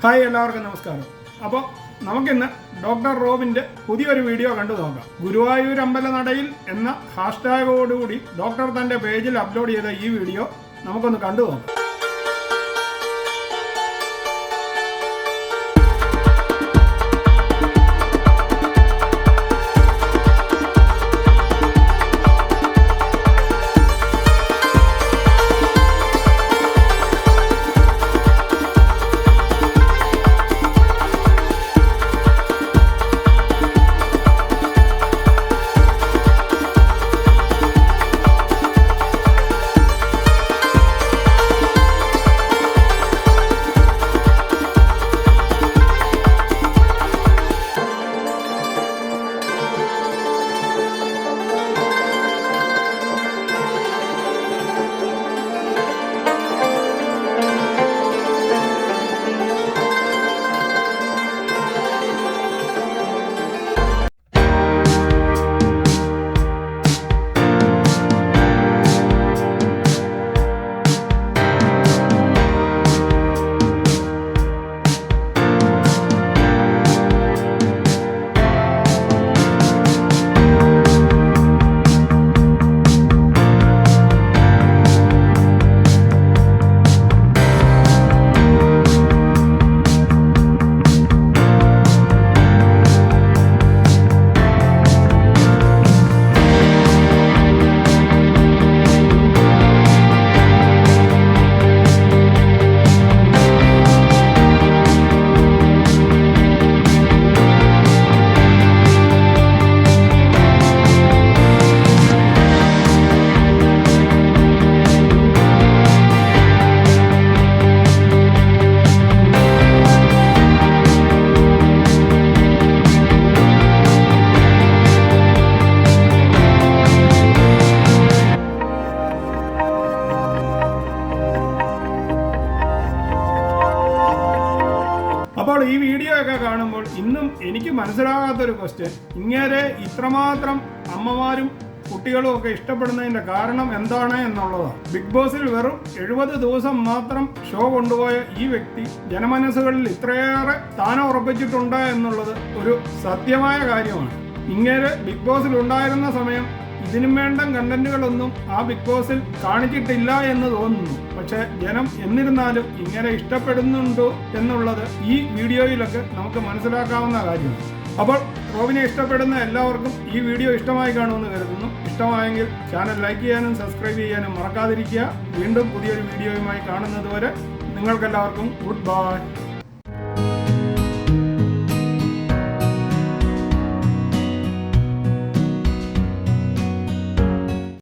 Hi, എല്ലാവർക്കും നമസ്കാരം. അപ്പോൾ നമുക്കിന്ന് ഡോക്ടർ റോബിൻ്റെ പുതിയൊരു വീഡിയോ കണ്ടു നോക്കാം. ഗുരുവായൂർ അമ്പലനടയിൽ എന്ന ഹാഷ്ടാഗോടുകൂടി ഡോക്ടർ തൻ്റെ പേജിൽ അപ്ലോഡ് ചെയ്ത ഈ വീഡിയോ നമുക്കൊന്ന് കണ്ടു നോക്കാം. അപ്പോൾ ഈ വീഡിയോ ഒക്കെ കാണുമ്പോൾ ഇന്നും എനിക്ക് മനസ്സിലാകാത്തൊരു ക്വസ്റ്റ്യൻ, ഇങ്ങനെ ഇത്രമാത്രം അമ്മമാരും കുട്ടികളും ഒക്കെ ഇഷ്ടപ്പെടുന്നതിൻ്റെ കാരണം എന്താണ് എന്നുള്ളതാണ്. ബിഗ് ബോസിൽ വെറും 70 ദിവസം മാത്രം ഷോ കൊണ്ടുപോയ ഈ വ്യക്തി ജനമനസ്സുകളിൽ ഇത്രയേറെ സ്ഥാനം ഉറപ്പിച്ചിട്ടുണ്ട് എന്നുള്ളത് ഒരു സത്യമായ കാര്യമാണ്. ഇങ്ങനെ ബിഗ് ബോസിൽ ഉണ്ടായിരുന്ന സമയം ഇതിനും വേണ്ട കണ്ടന്റുകളൊന്നും ആ ബിഗ് ബോസിൽ കാണിച്ചിട്ടില്ല എന്ന് തോന്നുന്നു. പക്ഷെ ജനം എന്നിരുന്നാലും ഇങ്ങനെ ഇഷ്ടപ്പെടുന്നുണ്ടോ എന്നുള്ളത് ഈ വീഡിയോയിലൊക്കെ നമുക്ക് മനസ്സിലാക്കാവുന്ന കാര്യമാണ്. അപ്പോൾ റോബിനെ ഇഷ്ടപ്പെടുന്ന എല്ലാവർക്കും ഈ വീഡിയോ ഇഷ്ടമായി കാണുമെന്ന് കരുതുന്നു. ഇഷ്ടമായെങ്കിൽ ചാനൽ ലൈക്ക് ചെയ്യാനും സബ്സ്ക്രൈബ് ചെയ്യാനും മറക്കാതിരിക്കുക. വീണ്ടും പുതിയൊരു വീഡിയോയുമായി കാണുന്നത് വരെ നിങ്ങൾക്കെല്ലാവർക്കും ഗുഡ് ബൈ.